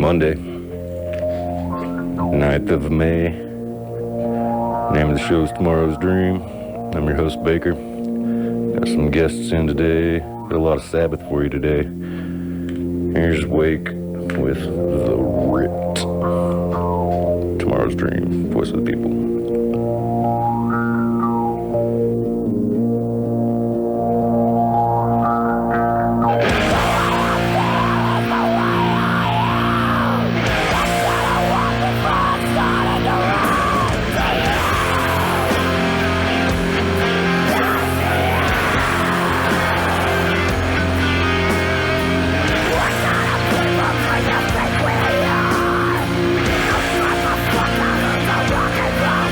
Monday, 9th of May. Name of the show is Tomorrow's Dream. I'm your host, Baker. Got some guests in today. Got a lot of Sabbath for you today. Here's Rwake with the Rwrit. Tomorrow's Dream, voice of the people. Fuck out of the rock and roll.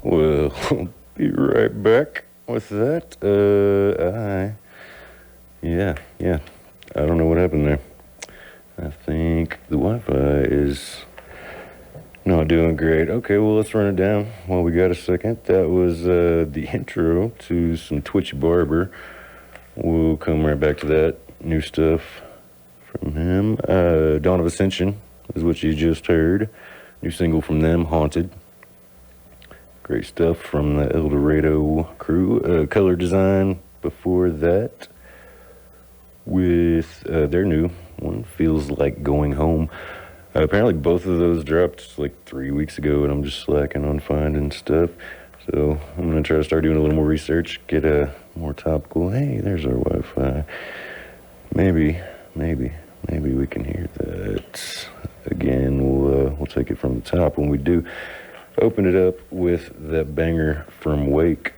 Well, I'll be right back with that. Yeah. I don't know what happened there. I think the Wi-Fi is not doing great. Okay, well, let's run it down while we got a second. That was the intro to some Twitchy Barber. We'll come right back to that. New stuff from him. Dawn of Ascension is what you just heard. New single from them, Haunted. Great stuff from the El Dorado crew. Color Design before that with their new one, Feels Like Going Home. Apparently both of those dropped like 3 weeks ago, and I'm just slacking on finding stuff. So I'm going to try to start doing a little more research, get a more topical. Hey, there's our Wi-Fi. Maybe we can hear that again. We'll take it from the top when we do. Open it up with that banger from Rwake,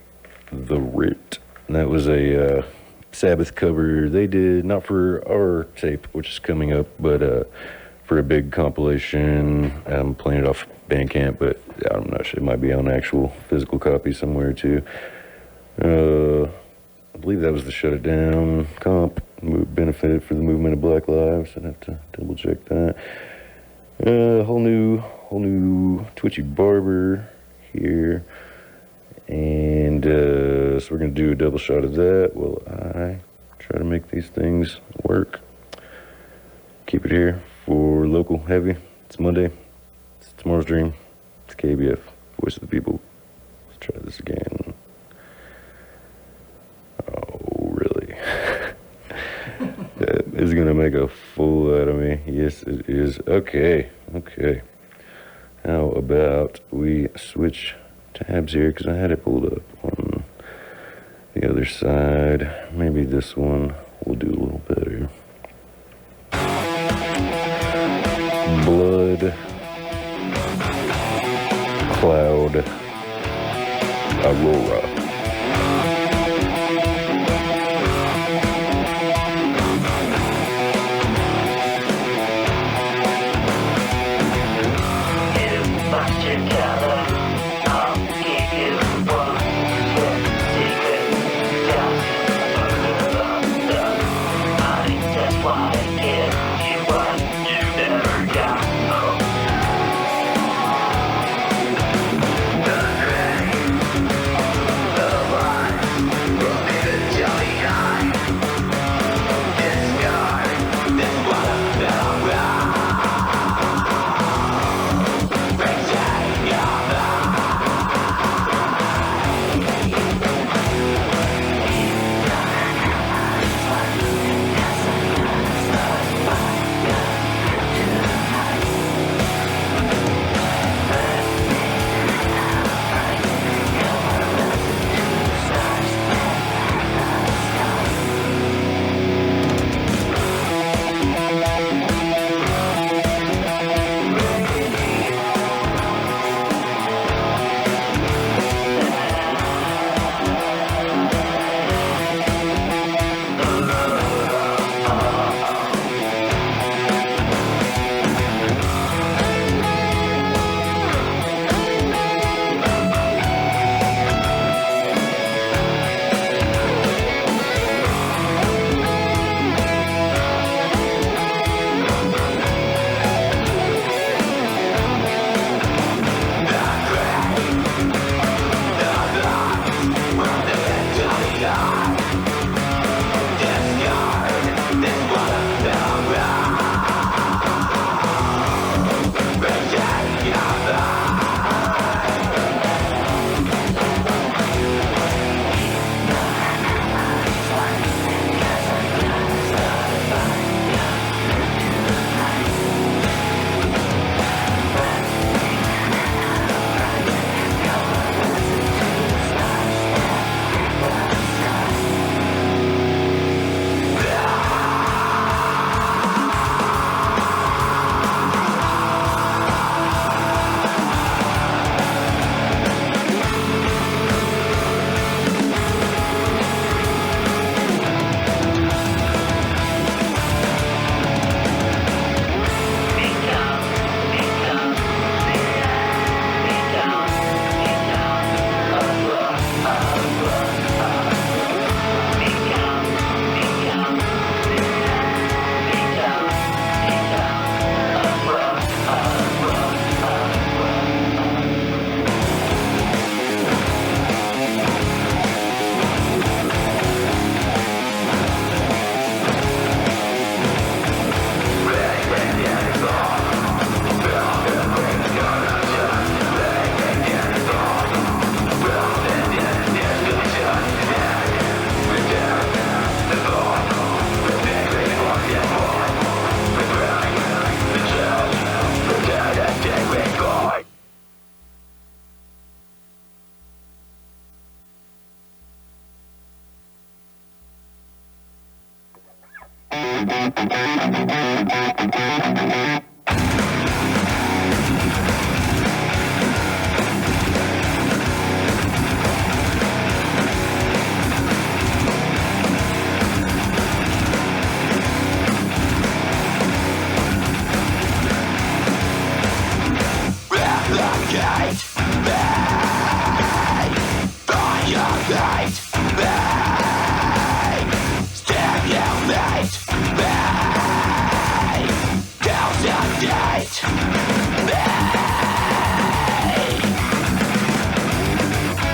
the Rwrit. And that was a Sabbath cover they did, not for our tape, which is coming up, but for a big compilation. I'm playing it off Bandcamp, but I'm not sure. It might be on actual physical copy somewhere too. I believe that was the Shut It Down comp, benefit for the movement of Black Lives. I'd have to double check that. Whole new Twitchy Barber here. And so we're going to do a double shot of that while I Try to make these things work. Keep it here for local heavy. It's Monday. It's Tomorrow's Dream. It's KBF, Voice of the People. Let's try this again. Oh, really? That is gonna make a fool out of me. Yes, it is. Okay. How about we switch tabs here, because I had it pulled up on the other side. Maybe this one will do a little better. Blood Cloud Aurora.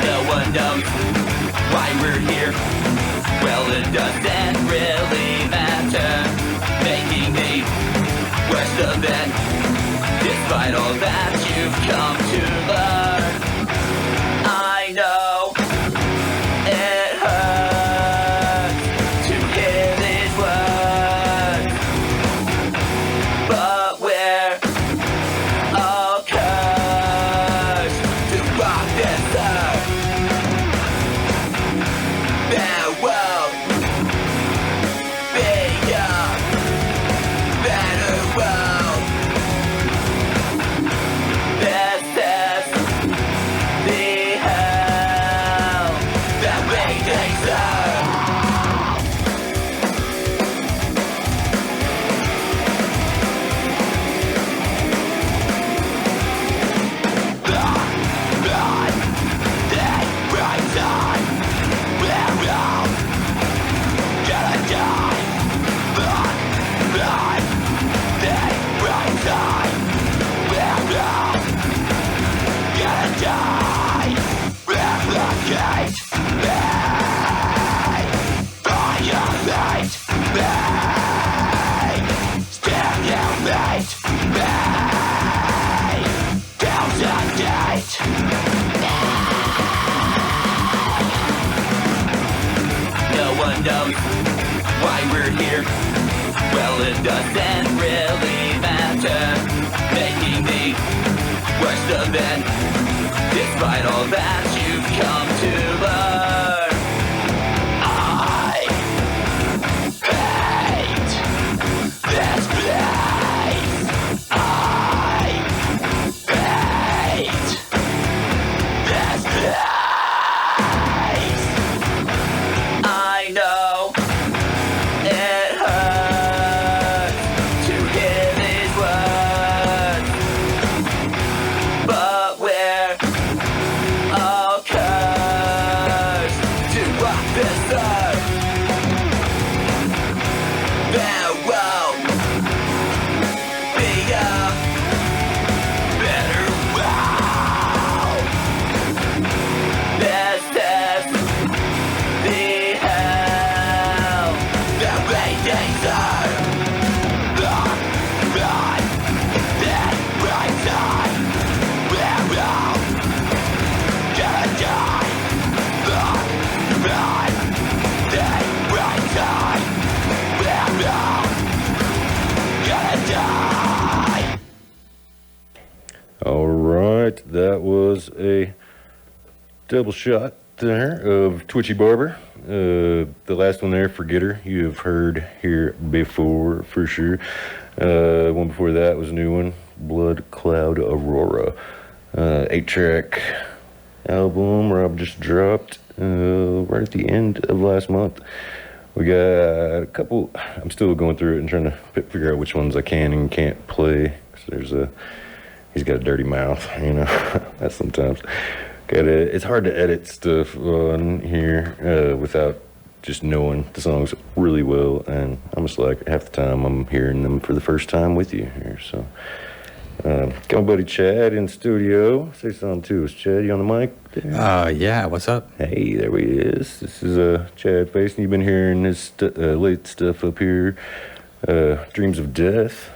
No one knows why we're here. Well, it doesn't really matter. Making me worse of it, despite all that you've come to learn. I know it hurts to hear these words, but we're all cursed to walk this earth. There won't be a better world. This is the hell that we deserve. No one knows why we're here. Well, it doesn't really matter. Making the worst of it, despite all that you've come to learn. I hate this place. I hate this place. I know it hurts to hear these words, but we're all cursed to walk this earth. There won't be a better world. This is the hell that we deserve. Run, that right side. We're all gonna die. Run, that right side. We're all gonna die. All right, that was a double shot there of Twitchy Barber. The last one there, Forgetter, you have heard here before for sure. One before that was a new one, Blood Cloud Aurora. 8-track album Rob just dropped right at the end of last month. We got a couple, I'm still going through it and trying to figure out which ones I can and can't play. There's he's got a dirty mouth, you know, that sometimes. It's hard to edit stuff on here without just knowing the songs really well, and I'm just like, half the time I'm hearing them for the first time with you here, so. Got my buddy Chad in studio. Say something to us, Chad. You on the mic there? Yeah, what's up? Hey, there he is. This is Chad Face, and you've been hearing his late stuff up here. Dreams of Deth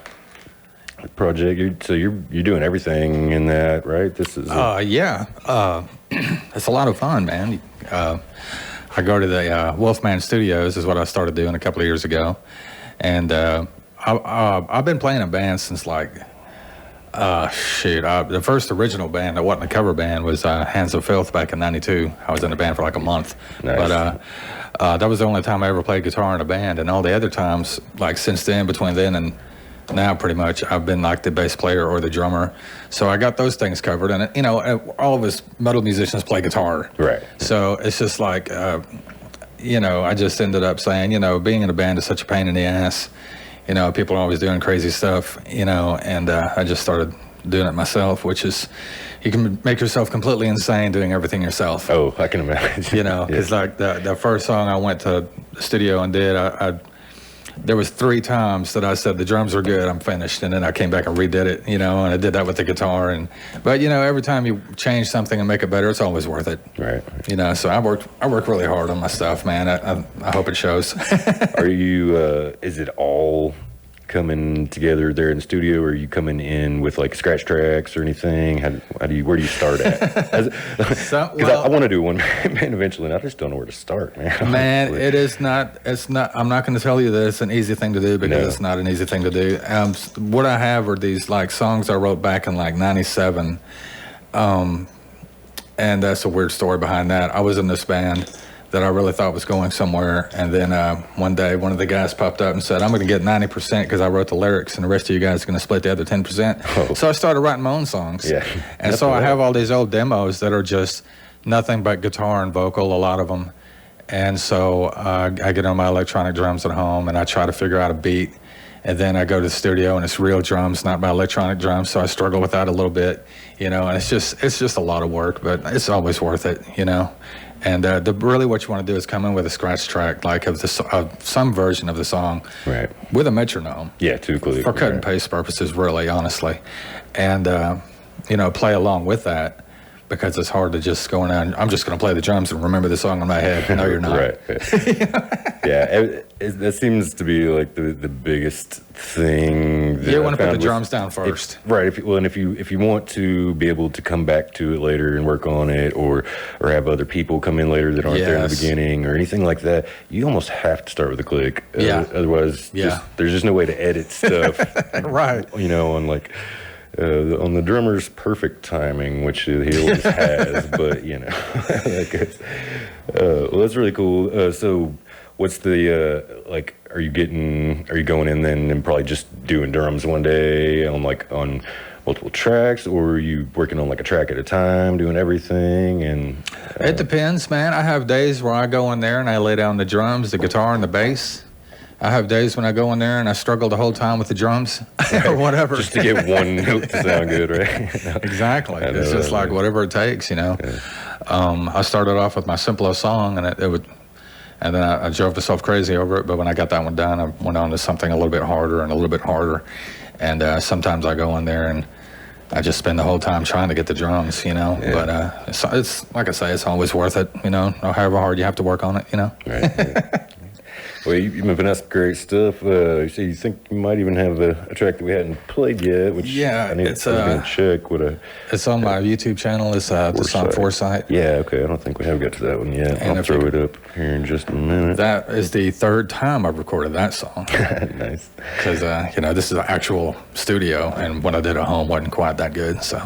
project. You're doing everything in that, right? This is yeah. It's a lot of fun, man. I go to the Wolfman Studios is what I started doing a couple of years ago, and I've been playing in bands since like the first original band that wasn't a cover band was Hands of Filth back in '92. I was in the band for like a month. Nice. But that was the only time I ever played guitar in a band, and all the other times, like since then, between then and now, pretty much, I've been like the bass player or the drummer. So I got those things covered, and you know, all of us metal musicians play guitar. Right. So it's just like, you know, I just ended up saying, you know, being in a band is such a pain in the ass. You know, people are always doing crazy stuff, you know, and I just started doing it myself, which is, you can make yourself completely insane doing everything yourself. Oh, I can imagine. You know, because like the first song I went to the studio and did, there was 3 times that I said the drums are good, I'm finished, and then I came back and redid it, you know, and I did that with the guitar. But you know, every time you change something and make it better, it's always worth it. Right. You know, so I work really hard on my stuff, man. I hope it shows. Are you? Is it all coming together there in the studio, or are you coming in with like scratch tracks or anything? Where do you start at? Because I want to do one man eventually, and I just don't know where to start, man. Man, it's not, I'm not going to tell you that it's an easy thing to do, because it's not an easy thing to do. What I have are these like songs I wrote back in like 97. And that's a weird story behind that. I was in this band that I really thought was going somewhere, and then one day one of the guys popped up and said, I'm going to get 90% because I wrote the lyrics, and the rest of you guys are going to split the other 10%. Oh. So I started writing my own songs. Yeah, and so I have all these old demos that are just nothing but guitar and vocal, a lot of them. And so I get on my electronic drums at home, and I try to figure out a beat. And then I go to the studio, and it's real drums, not my electronic drums. So I struggle with that a little bit, you know. And it's just a lot of work, but it's always worth it, you know. And really what you want to do is come in with a scratch track, like of some version of the song, right, with a metronome. Yeah, too clear. For cut and paste purposes, really, honestly. And, you know, play along with that, because it's hard to just go in and I'm just going to play the drums and remember the song in my head. No, you're not. Right. Yeah, that seems to be like the biggest thing. You want to put the drums down first. Right. If you want to be able to come back to it later and work on it, or have other people come in later that aren't there in the beginning or anything like that, you almost have to start with a click. Otherwise, there's just no way to edit stuff. Right. You know, on like. On the drummer's perfect timing, which he always has, but you know, well, that's really cool. So, what's the like? Are you going in then and probably just doing drums one day on multiple tracks, or are you working on like a track at a time, doing everything? And it depends, man. I have days where I go in there and I lay down the drums, the guitar, and the bass. I have days when I go in there and I struggle the whole time with the drums or whatever. Just to get one note to sound good, right? Exactly. It's just like whatever it takes, you know. Yeah. I started off with my simplest song, and and then I drove myself crazy over it. But when I got that one done, I went on to something a little bit harder and a little bit harder. And sometimes I go in there and I just spend the whole time trying to get the drums, you know. Yeah. But it's like I say, it's always worth it, you know. However hard you have to work on it, you know. Right. Well, you've been putting out some great stuff. You say you think you might even have a track that we hadn't played yet, which I was going to check. It's on my YouTube channel. It's the song Foresight. Yeah, okay. I don't think we have got to that one yet. And I'll throw it up here in just a minute. That is the 3rd time I've recorded that song. Nice. Because, you know, this is an actual studio, and what I did at home wasn't quite that good, so.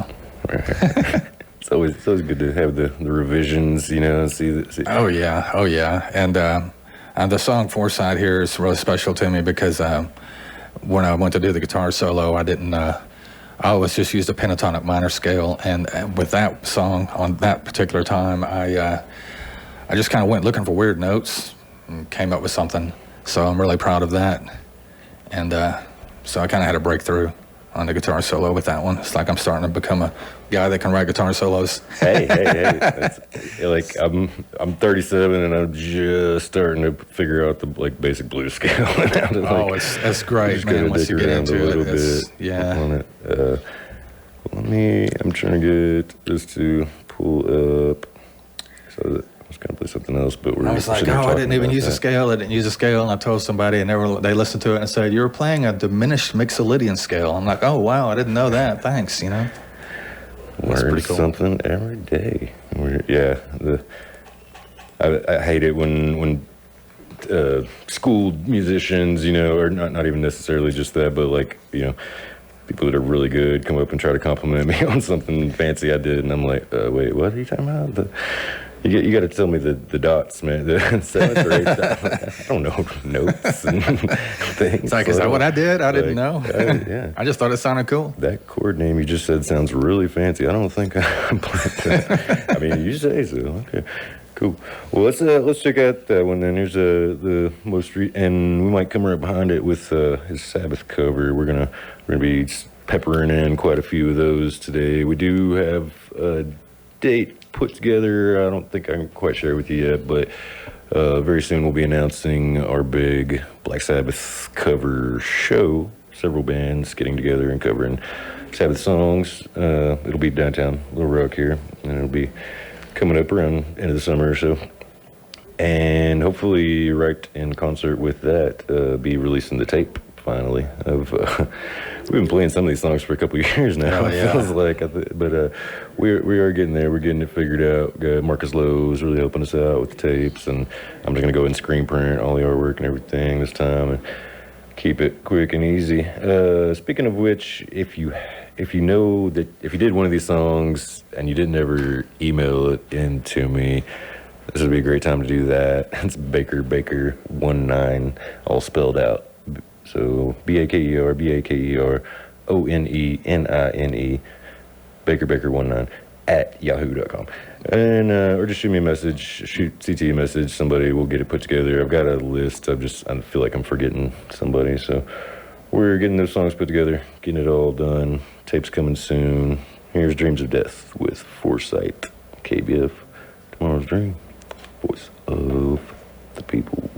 Right. It's always good to have the revisions, you know, see. Oh, yeah. And the song Foresight here is really special to me because when I went to do the guitar solo, I always just used a pentatonic minor scale. And with that song on that particular time, I just kind of went looking for weird notes and came up with something. So I'm really proud of that. And so I kind of had a breakthrough on the guitar solo with that one. It's like I'm starting to become a guy that can write guitar solos. Hey. That's, like I'm 37 and I'm just starting to figure out the basic blues scale. It's great, man. Once you get into it, yeah. I'm trying to get this to pull up. So I was going to play something else, but I was like, I didn't even use a scale. And I told somebody, and they listened to it and said, "You're playing a diminished Mixolydian scale." I'm like, "Oh wow, I didn't know that. Thanks." You know, that's pretty cool. Something every day. Yeah, I hate it when school musicians, you know, or not even necessarily just that, but like, you know, people that are really good come up and try to compliment me on something fancy I did, and I'm like, wait, what are you talking about? You got to tell me the dots, man. The 7th or 8th. I don't know notes and things. It's like, is that what I did? I didn't know. Yeah. I just thought it sounded cool. That chord name you just said sounds really fancy. I don't think I'm playing that. I mean, you say so. Okay, cool. Well, let's check out that one then. Here's the most and we might come right behind it with his Sabbath cover. We're gonna be peppering in quite a few of those today. We do have a date put together. I don't think I can quite share with you yet, but Very soon we'll be announcing our big Black Sabbath cover show. Several bands getting together and covering Sabbath songs. It'll be downtown Little Rock here, and it'll be coming up around end of the summer or so. And hopefully, right in concert with that, be releasing the tape finally. We've been playing some of these songs for a couple of years now. Oh, yeah. It feels like, but we are getting there. We're getting it figured out. Marcus Lowe's really helping us out with the tapes, and I'm just gonna go ahead and screen print all the artwork and everything this time, and keep it quick and easy. Speaking of which, if you know that if you did one of these songs and you didn't ever email it in to me, this would be a great time to do that. It's Baker19, all spelled out. So BAKER ONENINE, Baker19 at yahoo.com. And or just shoot me a message, shoot CT a message, somebody will get it put together. I've got a list. I feel like I'm forgetting somebody. So we're getting those songs put together, getting it all done. Tape's coming soon. Here's Dreams of Deth with Foresight. KBF, Tomorrow's Dream. Voice of the people.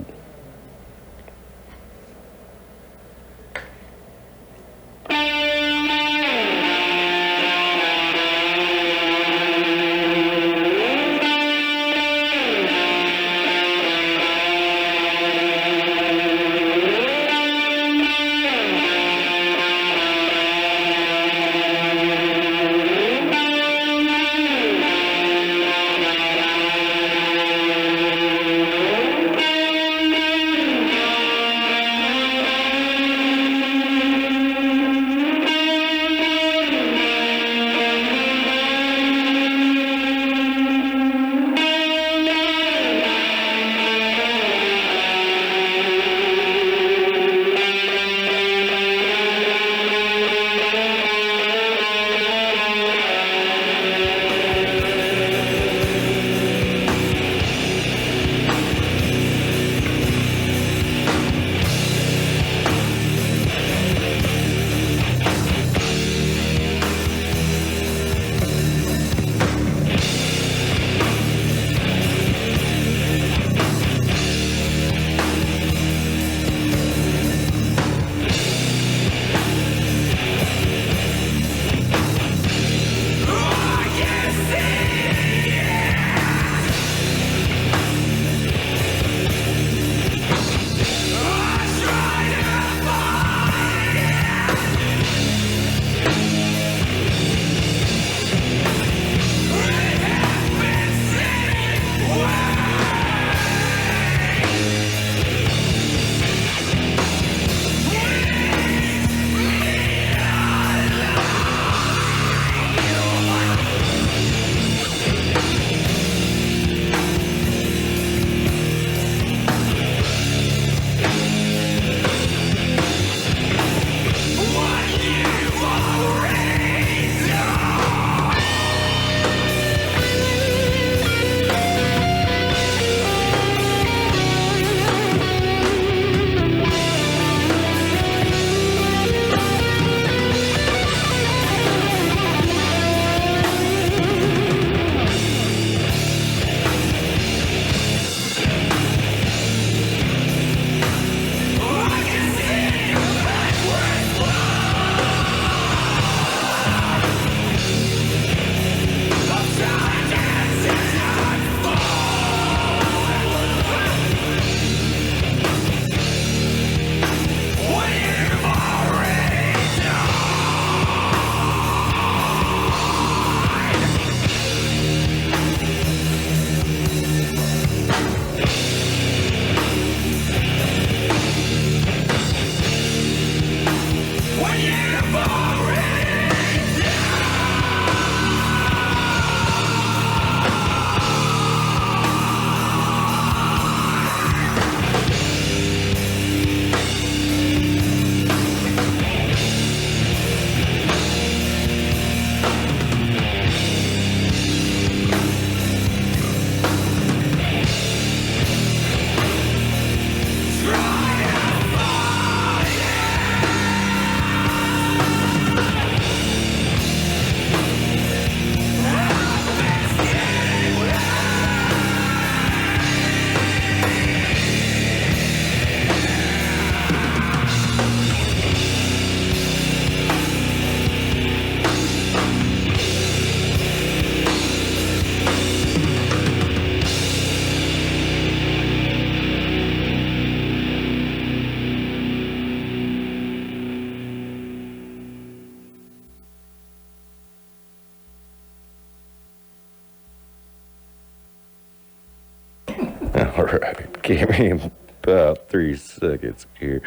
Alright, give me about 3 seconds here,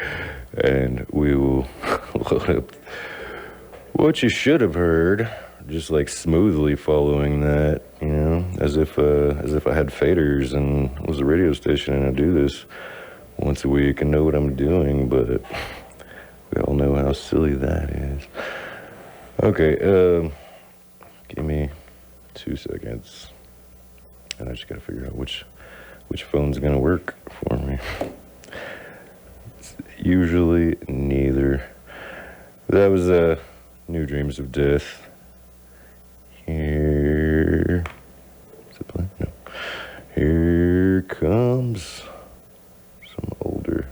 and we will load up what you should have heard, just like smoothly following that, you know, as if I had faders and was a radio station and I do this once a week and know what I'm doing, but we all know how silly that is. Okay, give me 2 seconds, and I just gotta figure out which phone's gonna work for me. It's usually neither. That was New Dreams of Deth. Here, is it playing? No. Here comes some older.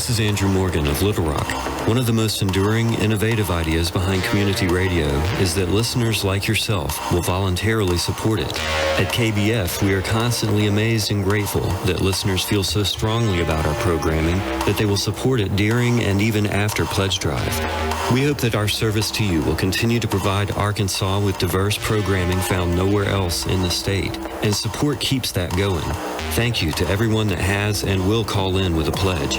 This is Andrew Morgan of Little Rock. One of the most enduring, innovative ideas behind community radio is that listeners like yourself will voluntarily support it. At KBF, we are constantly amazed and grateful that listeners feel so strongly about our programming that they will support it during and even after Pledge Drive. We hope that our service to you will continue to provide Arkansas with diverse programming found nowhere else in the state, and support keeps that going. Thank you to everyone that has and will call in with a pledge.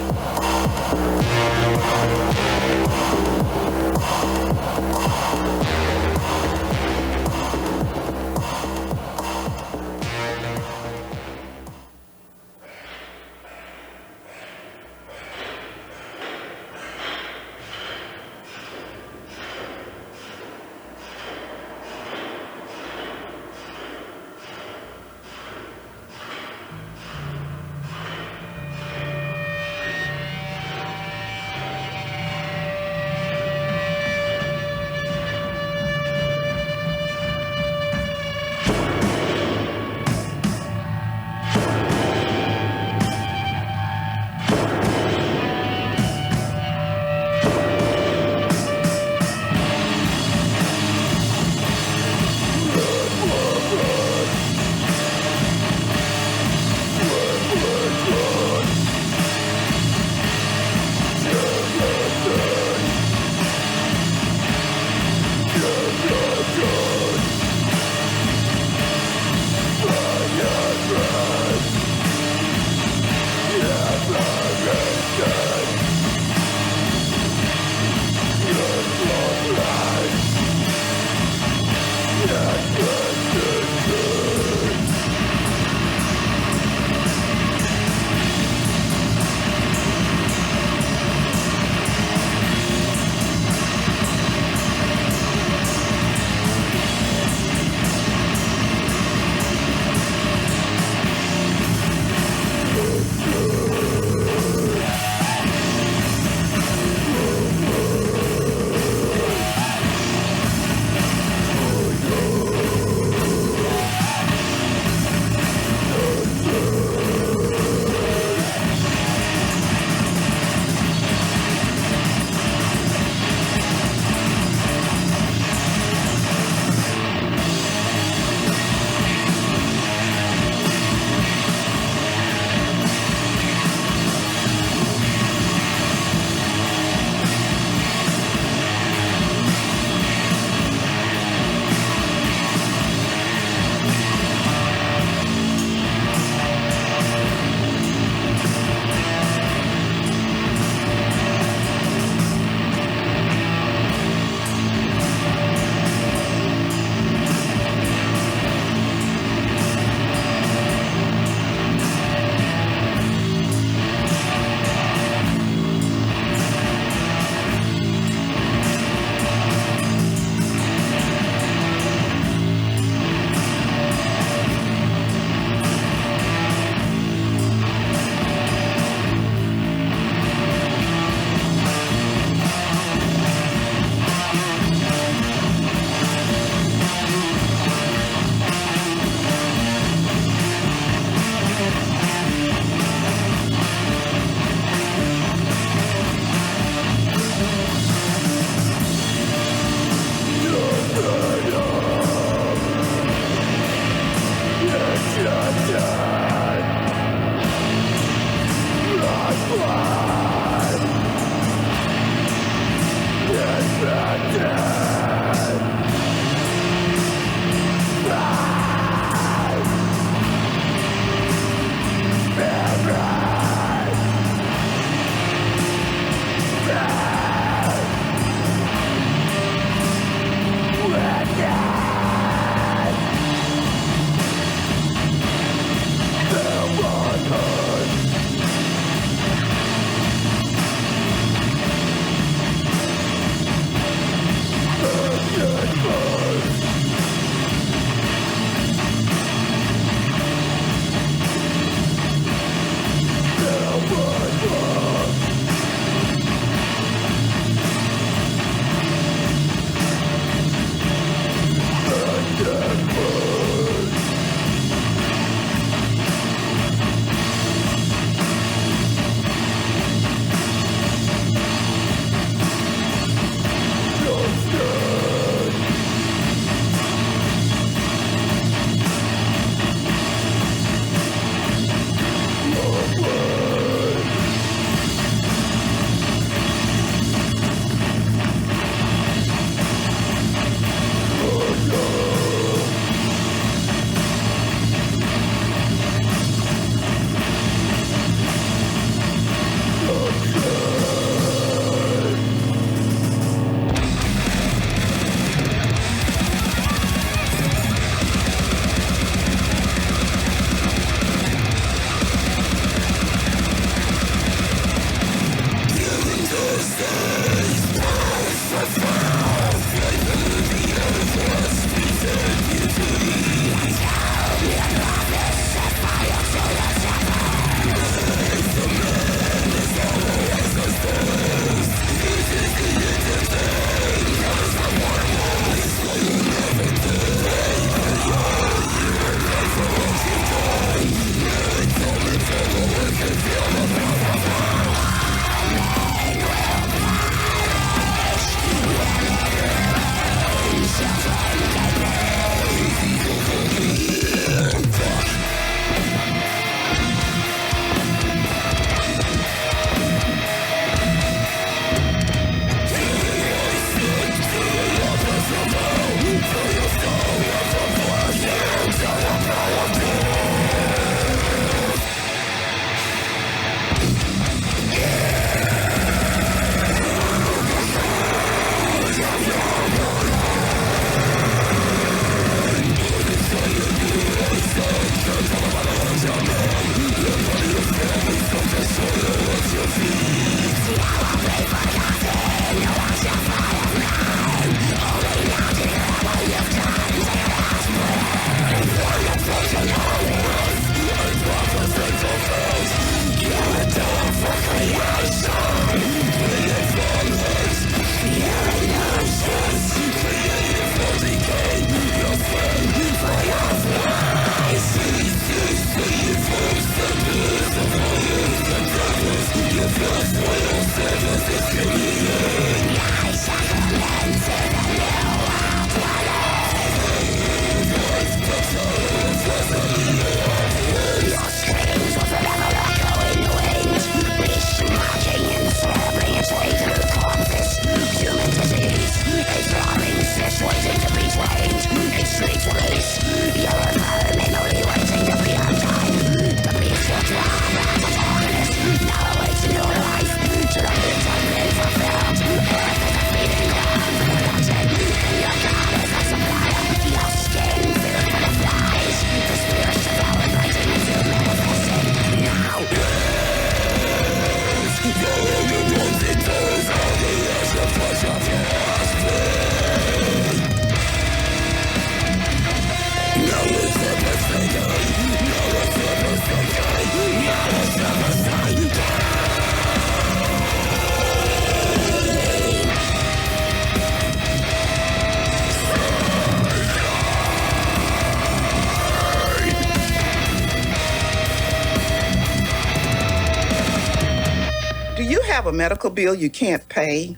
have a medical bill you can't pay?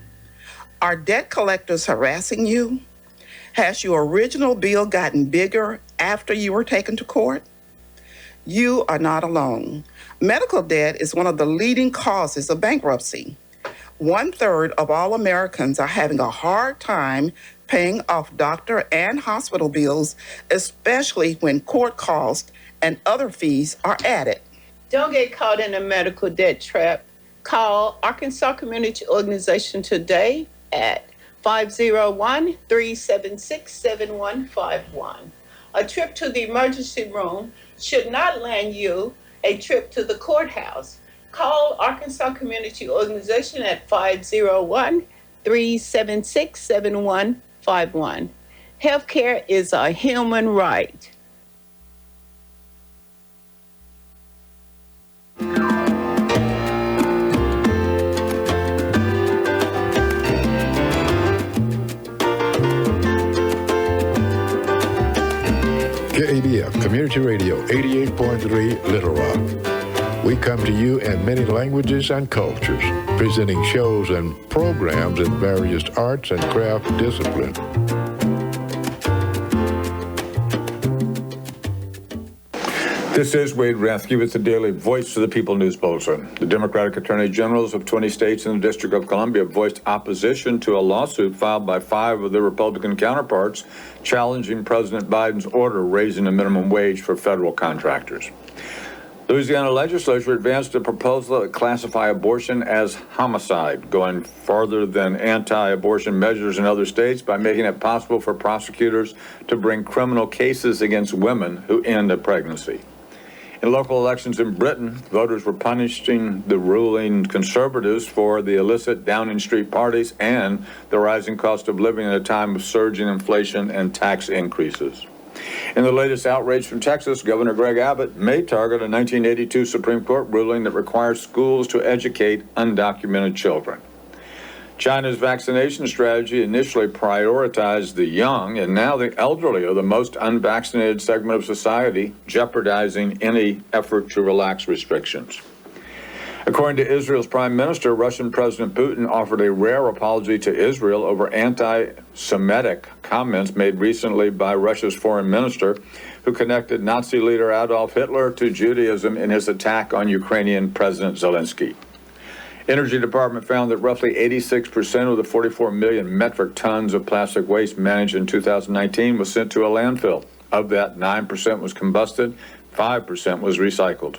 Are debt collectors harassing you? Has your original bill gotten bigger after you were taken to court? You are not alone. Medical debt is one of the leading causes of bankruptcy. 1/3 of all Americans are having a hard time paying off doctor and hospital bills, especially when court costs and other fees are added. Don't get caught in a medical debt trap. Call Arkansas Community Organization today at 501-376-7151. A trip to the emergency room should not land you a trip to the courthouse. Call Arkansas Community Organization at 501-376-7151. Healthcare is a human right. KABF Community Radio 88.3 Little Rock. We come to you in many languages and cultures, presenting shows and programs in various arts and craft disciplines. This is Wade Rathke with the Daily Voice of the People News Bulletin. The Democratic Attorney Generals of 20 states and the District of Columbia voiced opposition to a lawsuit filed by 5 of their Republican counterparts challenging President Biden's order raising the minimum wage for federal contractors. Louisiana legislature advanced a proposal that classify abortion as homicide, going farther than anti-abortion measures in other states by making it possible for prosecutors to bring criminal cases against women who end a pregnancy. In local elections in Britain, voters were punishing the ruling Conservatives for the illicit Downing Street parties and the rising cost of living at a time of surging inflation and tax increases. In the latest outrage from Texas, Governor Greg Abbott may target a 1982 Supreme Court ruling that requires schools to educate undocumented children. China's vaccination strategy initially prioritized the young, and now the elderly are the most unvaccinated segment of society, jeopardizing any effort to relax restrictions. According to Israel's Prime Minister, Russian President Putin offered a rare apology to Israel over anti-Semitic comments made recently by Russia's foreign minister, who connected Nazi leader Adolf Hitler to Judaism in his attack on Ukrainian President Zelensky. Energy Department found that roughly 86% of the 44 million metric tons of plastic waste managed in 2019 was sent to a landfill. Of that, 9% was combusted, 5% was recycled.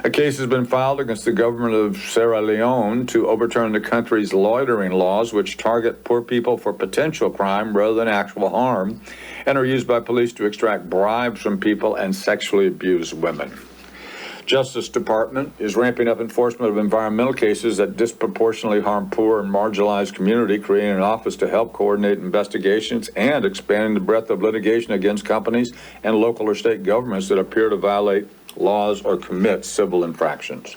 A case has been filed against the government of Sierra Leone to overturn the country's loitering laws, which target poor people for potential crime rather than actual harm, and are used by police to extract bribes from people and sexually abuse women. Justice Department is ramping up enforcement of environmental cases that disproportionately harm poor and marginalized community, creating an office to help coordinate investigations and expanding the breadth of litigation against companies and local or state governments that appear to violate laws or commit civil infractions.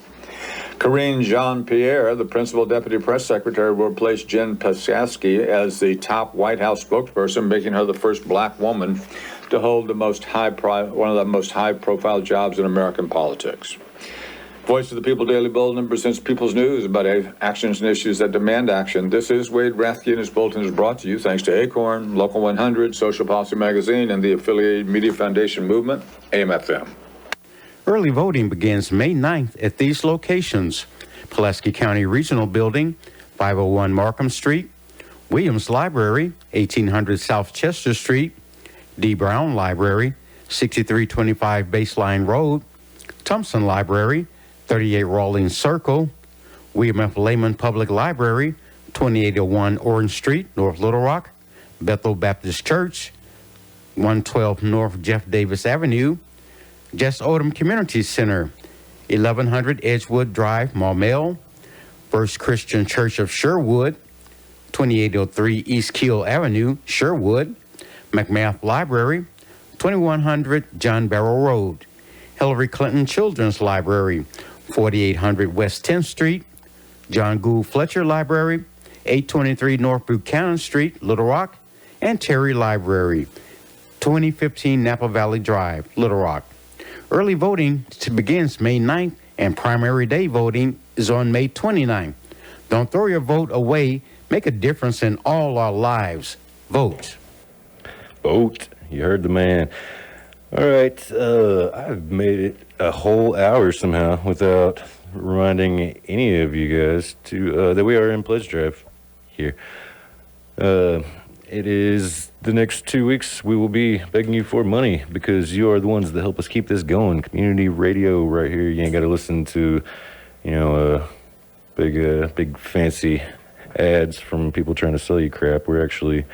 Karine Jean-Pierre, the principal deputy press secretary, will replace Jen Psaki as the top White House spokesperson, making her the first black woman to hold one of the most high-profile jobs in American politics. Voice of the People Daily Bulletin presents People's News about actions and issues that demand action. This is Wade Rathke, and his bulletin is brought to you thanks to Acorn, Local 100, Social Policy Magazine, and the affiliated Media Foundation Movement, AM/FM. Early voting begins May 9th at these locations: Pulaski County Regional Building, 501 Markham Street; Williams Library, 1800 South Chester Street; D. Brown Library, 6325 Baseline Road; Thompson Library, 38 Rawlings Circle; William F. Lehman Public Library, 2801 Orange Street, North Little Rock; Bethel Baptist Church, 112 North Jeff Davis Avenue; Jess Odom Community Center, 1100 Edgewood Drive, Maumelle; First Christian Church of Sherwood, 2803 East Keel Avenue, Sherwood; McMath Library, 2100 John Barrow Road; Hillary Clinton Children's Library, 4800 West 10th Street; John Gould Fletcher Library, 823 North Buchanan Street, Little Rock; and Terry Library, 2015 Napa Valley Drive, Little Rock. Early voting begins May 9th, and primary day voting is on May 29th. Don't throw your vote away. Make a difference in all our lives. Vote. Vote. You heard the man. All right. I've made it a whole hour somehow without reminding any of you guys to that we are in pledge drive here. It is the next 2 weeks. We will be begging you for money because you are the ones that help us keep this going. Community radio right here. You ain't got to listen to, big fancy ads from people trying to sell you crap. We're actually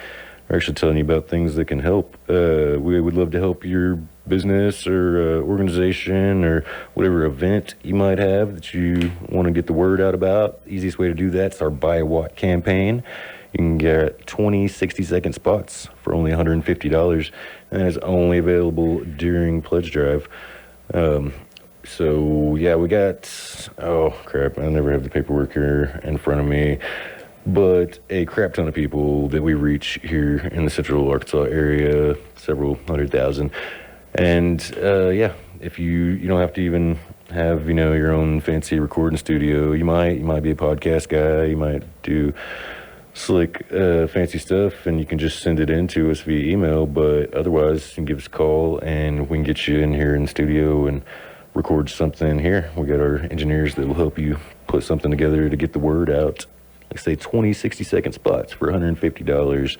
telling you about things that can help. We would love to help your business or organization or whatever event you might have that you want to get the word out about. The easiest way to do that is our Buy a Watt campaign. You can get 20 60-second spots for only $150, and it's only available during Pledge Drive. So, yeah, we got, oh, crap, I never have the paperwork here in front of me, but a crap ton of people that we reach here in the Central Arkansas area, several 100,000. And, if you don't have to even have, your own fancy recording studio, you might be a podcast guy, you might do slick fancy stuff, and you can just send it in to us via email. But otherwise, you can give us a call and we can get you in here in the studio and record something here. We got our engineers that will help you put something together to get the word out. Like I say, 20 60-second spots for $150.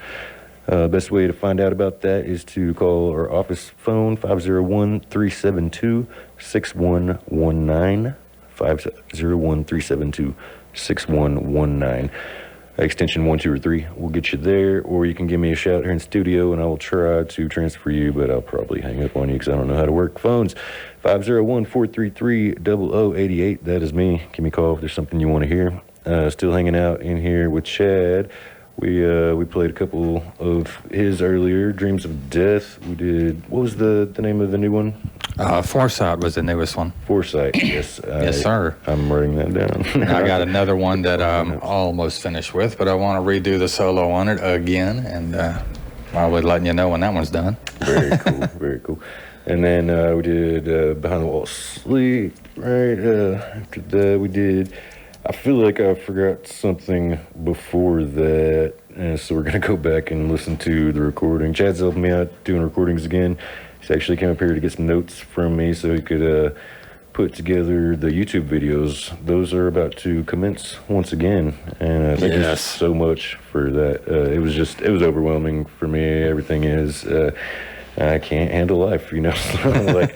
Best way to find out about that is to call our office phone, 501-372-6119, 501-372-6119. Extension 1, 2, or 3 will get you there, or you can give me a shout here in studio and I will try to transfer you, but I'll probably hang up on you because I don't know how to work phones. 501-433-0088. That is me. Give me a call if there's something you want to hear. Still hanging out in here with Chad. We played a couple of his earlier, Dreams of Deth. We did, what was the name of the new one? Foresight was the newest one. Foresight, yes. Yes, sir. I'm writing that down. I got another one that I'm almost finished with, but I want to redo the solo on it again, and I'll be letting you know when that one's done. Very cool, very cool. And then we did Behind the Wall Sleep, right? After that, we did, I feel like I forgot something before that, and so we're going to go back and listen to the recording. Chad's helping me out doing recordings again. He's actually came up here to get some notes from me so he could put together the YouTube videos. Those are about to commence once again, and thank you so much for that. It was overwhelming for me. Everything is, I can't handle life, like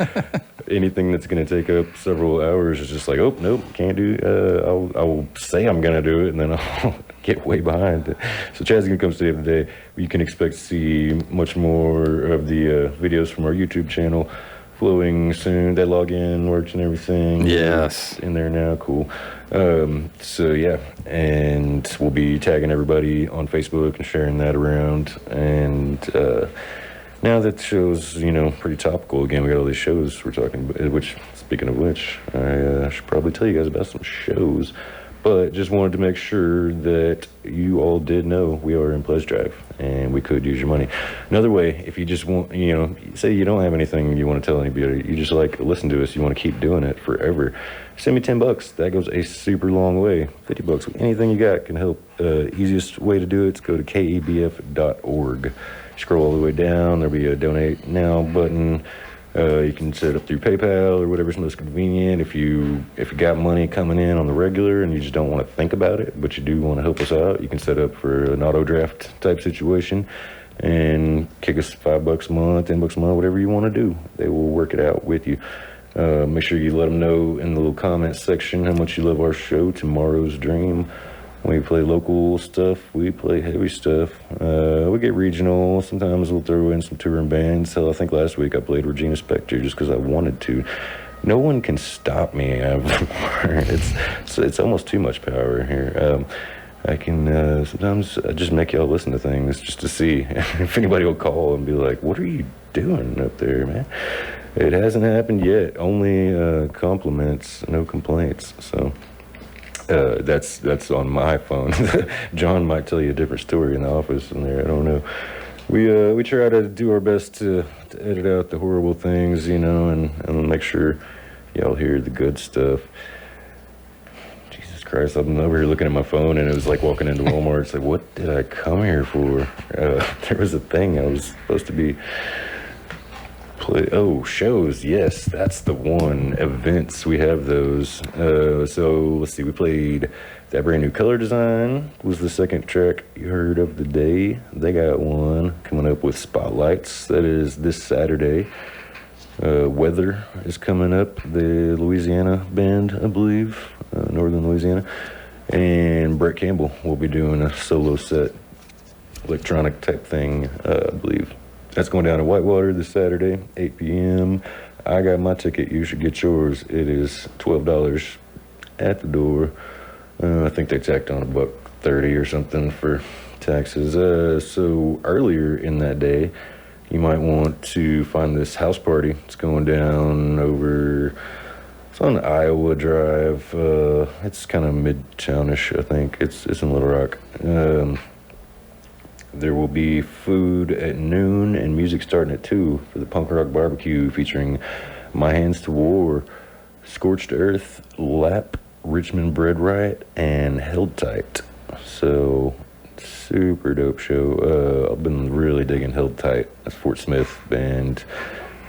anything that's going to take up several hours is just like, oh, nope, can't do. I will say I'm going to do it, and then I'll get way behind. So Chad's going to come stay today. You can expect to see much more of the videos from our YouTube channel flowing soon. That login works and everything. Yes. In there now, cool. So yeah, and we'll be tagging everybody on Facebook and sharing that around. And now that the show's, pretty topical again, we got all these shows we're talking about, which, speaking of which, I should probably tell you guys about some shows. But just wanted to make sure that you all did know we are in Pledge Drive and we could use your money. Another way, if you just want, say you don't have anything you want to tell anybody, you just listen to us, you want to keep doing it forever, send me $10. That goes a super long way. $50, anything you got can help. Easiest way to do it is go to kebf.org. Scroll all the way down, there'll be a donate now button. You can set it up through PayPal or whatever's most convenient. If you got money coming in on the regular and you just don't want to think about it, but you do want to help us out, you can set up for an auto draft type situation and kick us $5 a month, $10 a month, whatever you want to do. They will work it out with you. Make sure you let them know in the little comments section how much you love our show, Tomorrow's Dream. We play local stuff, we play heavy stuff, we get regional, sometimes we'll throw in some touring bands. Hell, I think last week I played Regina Spektor just because I wanted to. No one can stop me. It's almost too much power here. I can sometimes I just make y'all listen to things just to see if anybody will call and be like, what are you doing up there, man? It hasn't happened yet, only compliments, no complaints, so... that's on my phone. John might tell you a different story in the office in there. I don't know. We try to do our best to edit out the horrible things, and make sure y'all hear the good stuff. Jesus Christ, I'm over here looking at my phone, and it was like walking into Walmart. It's like, what did I come here for? There was a thing I was supposed to be shows. Yes, that's the one. Events, we have those. So let's see, we played that brand new color design was the second track you heard of the day. They got one coming up with Spotlights. That is this Saturday. Weather is coming up, the Louisiana band, I believe, Northern Louisiana. And Brett Campbell will be doing a solo set, electronic type thing, I believe. That's going down to Whitewater this Saturday, 8 p.m. I got my ticket. You should get yours. It is $12 at the door. I think they tacked on $1.30 or something for taxes. So earlier in that day, you might want to find this house party. It's going down over, it's on Iowa Drive. It's kind of mid-townish, I think. It's in Little Rock. There will be food at noon and music starting at 2 for the punk rock barbecue featuring My Hands to War, Scorched Earth, Lap, Richmond Bread Riot, and Heldtight. So, super dope show. I've been really digging Heldtight. That's Fort Smith band.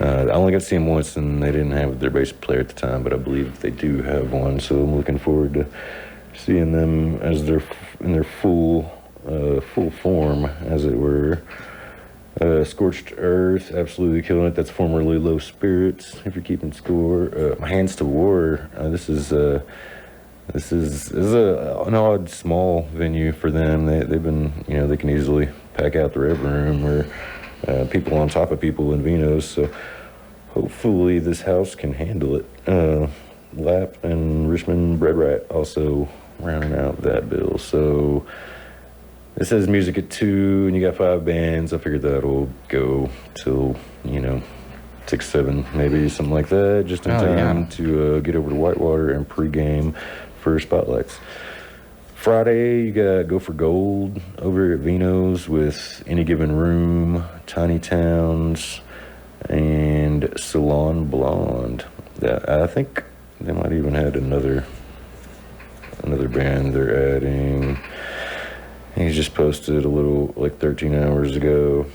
I only got to see them once, and they didn't have their bass player at the time, but I believe they do have one. So I'm looking forward to seeing them as they're in their full form, as it were. Scorched Earth, absolutely killing it. That's formerly Low Spirits, if you're keeping score. My Hands to War. This is an odd small venue for them. They've been, they can easily pack out the Rev Room or people on top of people in Vino's. So hopefully this house can handle it. Lap and Richmond Bread Riot also rounding out that bill. So it says music at 2, and you got 5 bands. I figured that'll go till, 6, 7, maybe something like that, just in time to get over to Whitewater and pregame for Spotlights. Friday, you got Go for Gold over at Vino's with Any Given Room, Tiny Towns, and Salon Blonde. I think they might even had another band they're adding. He just posted a little, 13 hours ago.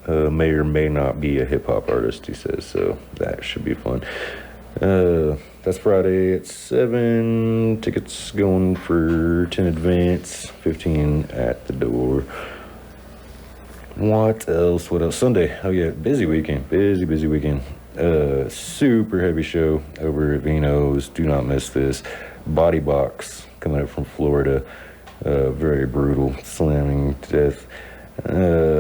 May or may not be a hip-hop artist, he says, so that should be fun. That's Friday at 7. Tickets going for 10 advance, 15 at the door. What else? Sunday. Oh, yeah, busy weekend. Busy weekend. Super heavy show over at Vino's. Do not miss this. Body Box coming up from Florida. Very brutal, slamming to death.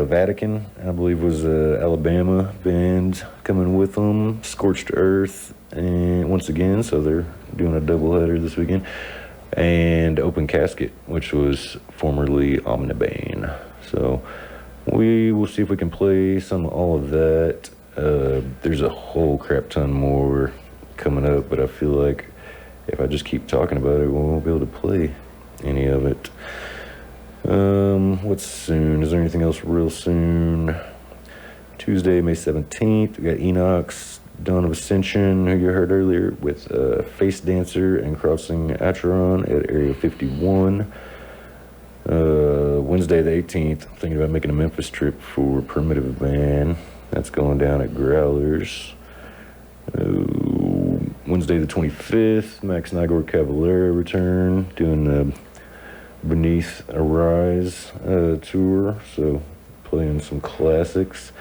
Vatican, I believe, was Alabama band coming with them. Scorched Earth, and once again, so they're doing a doubleheader this weekend. And Open Casket, which was formerly Omnibane. So we will see if we can play some of all of that. There's a whole crap ton more coming up, but I feel like if I just keep talking about it, we won't be able to play any of it. What's soon? Is there anything else real soon? Tuesday, May 17th, we got Enoch's Dawn of Ascension, who you heard earlier, with Face Dancer and Crossing Acheron at Area 51. Wednesday the 18th, I'm thinking about making a Memphis trip for Primitive Band. That's going down at Growlers. Wednesday the 25th, Max Nigor Cavalera return, doing Beneath a Rise tour, so playing some classics.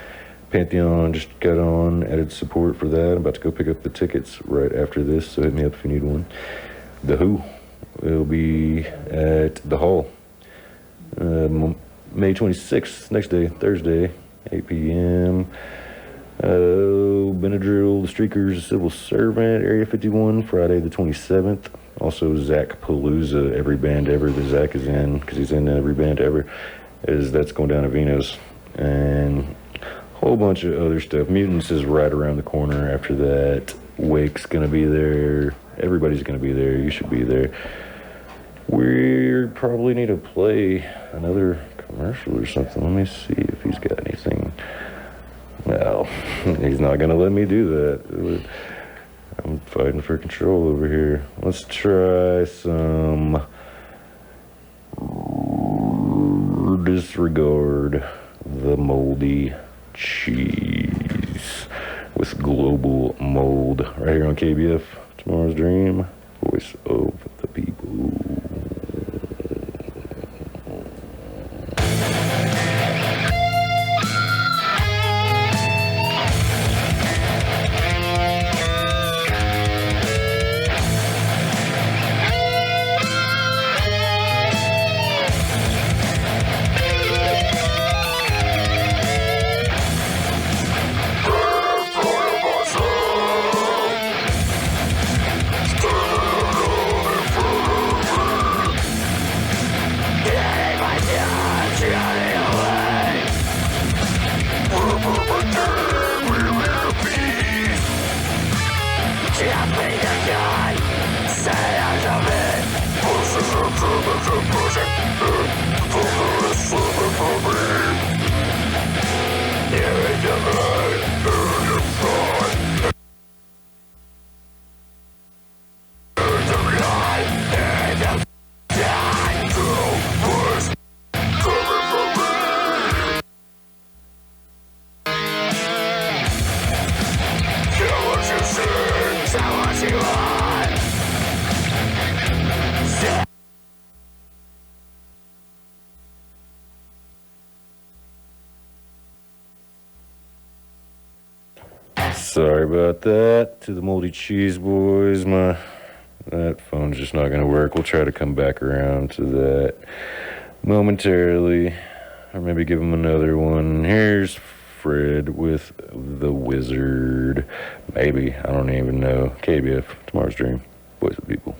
Pantheon just got on, added support for that. I'm about to go pick up the tickets right after this, so hit me up if you need one. The Who will be at the Hall. May 26th, next day, Thursday, 8 p.m. Benadryl, The Streakers, Civil Servant, Area 51, Friday the 27th. Also, Zach Palooza, Every Band Ever that Zach is in, because he's in Every Band Ever, that's going down to Vino's. And a whole bunch of other stuff. Mutants is right around the corner after that. Wake's going to be there. Everybody's going to be there. You should be there. We probably need to play another commercial or something. Let me see if he's got anything. Well, he's not going to let me do that. I'm fighting for control over here. Let's try some Disregard, the moldy cheese with global mold. Right here on KBF, Tomorrow's Dream, voice of the people. Sorry about that to the moldy cheese boys. That phone's just not gonna work. We'll try to come back around to that momentarily, or maybe give them another one. Here's Fred with the Wizard. Maybe, I don't even know. KBF, Tomorrow's Dream, voice of people.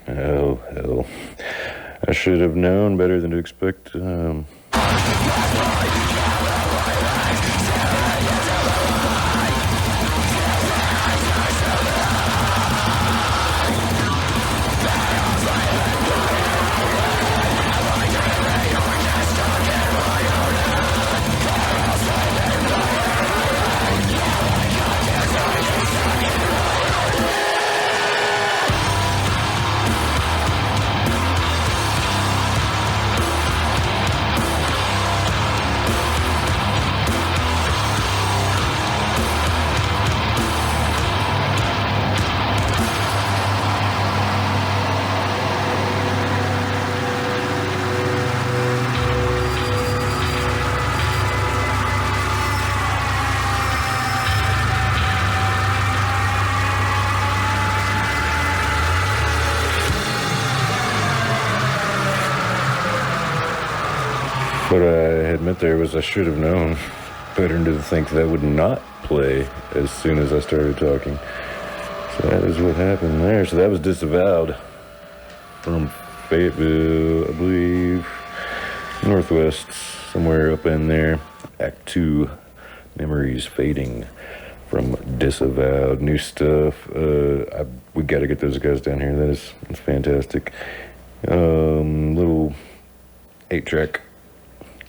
Oh, hell. I should have known better than to expect, what I had meant there was I should have known better to think that would not play as soon as I started talking. So that is what happened there. So that was Disavowed from Fayetteville, I believe, Northwest, somewhere up in there. Act 2, Memories Fading from Disavowed. New stuff. We got to get those guys down here. That's fantastic. Little 8-track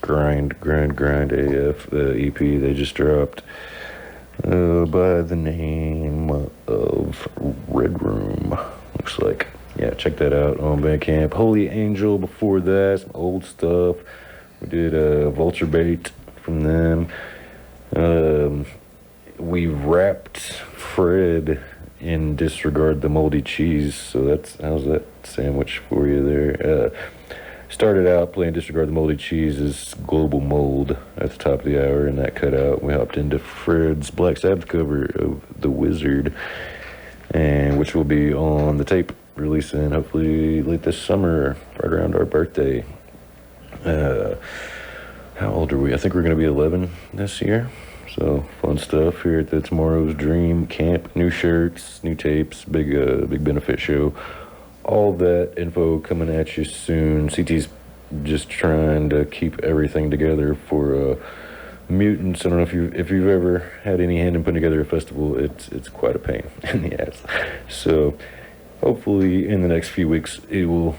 grind AF EP they just dropped by the name of Red Room, looks like. Yeah, check that out on Bandcamp. Holy Angel before that, some old stuff. We did Vulturebait from them. We wrapped Fred in Disregard the Moldy Cheese, so that's, how's that sandwich for you there? Started out playing Disregard the Moldy Cheese's Global Mold at the top of the hour, and that cut out. We hopped into Fred's Black Sabbath cover of The Wizard, and which will be on the tape, releasing hopefully late this summer, right around our birthday. How old are we? I think we're going to be 11 this year. So fun stuff here at the Tomorrow's Dream Camp. New shirts, new tapes, big benefit show. All that info coming at you soon. CT's just trying to keep everything together for Mutants. I don't know if you've ever had any hand in putting together a festival. It's quite a pain in the ass. So hopefully in the next few weeks it will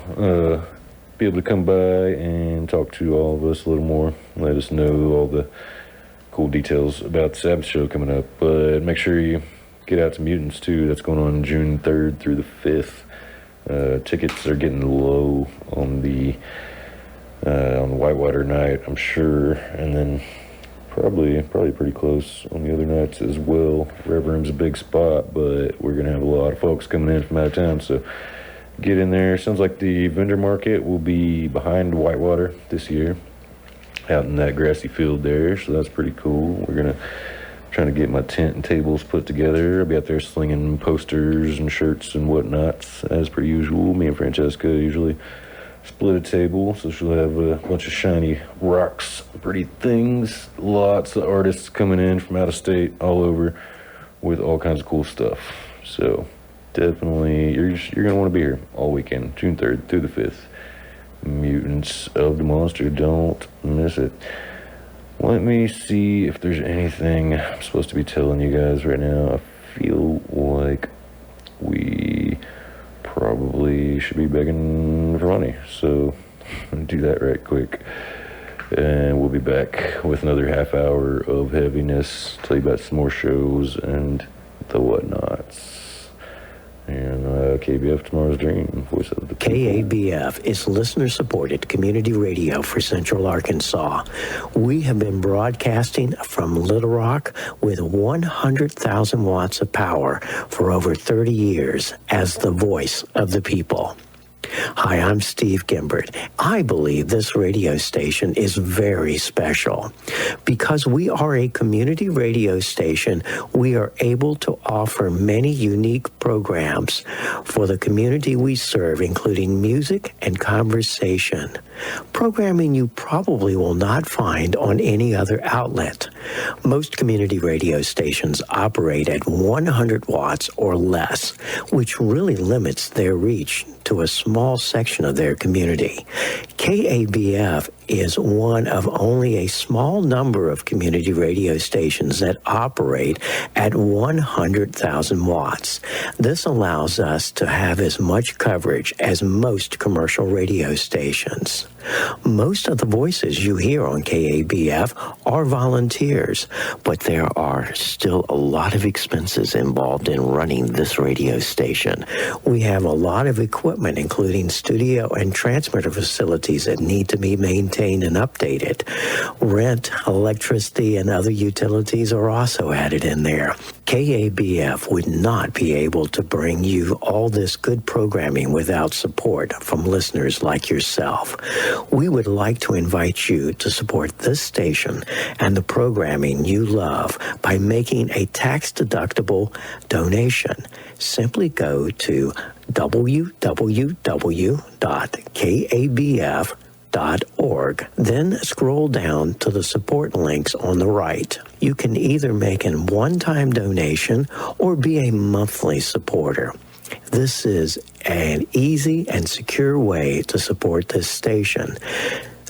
be able to come by and talk to all of us a little more. Let us know all the cool details about the Sabbath show coming up. But make sure you get out to Mutants too. That's going on June 3rd through the 5th. Tickets are getting low on the Whitewater night, I'm sure, and then probably pretty close on the other nights as well. Red Room's a big spot, but we're gonna have a lot of folks coming in from out of town, so get in there. Sounds like the vendor market will be behind Whitewater this year, out in that grassy field there, so that's pretty cool. We're trying to get my tent and tables put together. I'll be out there slinging posters and shirts and whatnots as per usual. Me and Francesca usually split a table, so she'll have a bunch of shiny rocks, pretty things. Lots of artists coming in from out of state, all over, with all kinds of cool stuff. So definitely, you're gonna want to be here all weekend, June 3rd through the 5th. Mutants of the Monster, don't miss it. Let me see if there's anything I'm supposed to be telling you guys right now. I feel like we probably should be begging for money, so do that right quick. And we'll be back with another half hour of heaviness, tell you about some more shows and the whatnots. And KBF Tomorrow's Dream, voice of the people. KABF is listener-supported community radio for Central Arkansas. We have been broadcasting from Little Rock with 100,000 watts of power for over 30 years as the voice of the people. Hi, I'm Steve Gimbert. I believe this radio station is very special. Because we are a community radio station, we are able to offer many unique programs for the community we serve, including music and conversation. Programming you probably will not find on any other outlet. Most community radio stations operate at 100 watts or less, which really limits their reach to a small section of their community. KABF is one of only a small number of community radio stations that operate at 100,000 watts. This allows us to have as much coverage as most commercial radio stations. Most of the voices you hear on KABF are volunteers, but there are still a lot of expenses involved in running this radio station. We have a lot of equipment, including studio and transmitter facilities that need to be maintained and updated. Rent, electricity, and other utilities are also added in there. KABF would not be able to bring you all this good programming without support from listeners like yourself. We would like to invite you to support this station and the programming you love by making a tax-deductible donation. Simply go to www.kabf.org. Then scroll down to the support links on the right. You can either make a one-time donation or be a monthly supporter. This is an easy and secure way to support this station.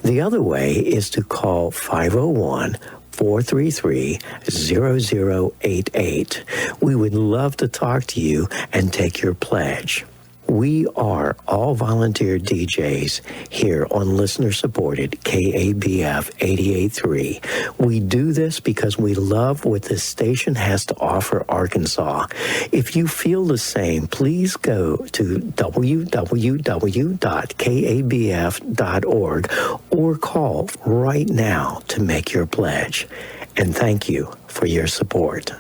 The other way is to call 501-433-0088. We would love to talk to you and take your pledge. We are all volunteer DJs here on listener-supported KABF 88.3. We do this because we love what this station has to offer Arkansas. If you feel the same, please go to www.kabf.org or call right now to make your pledge. And thank you for your support.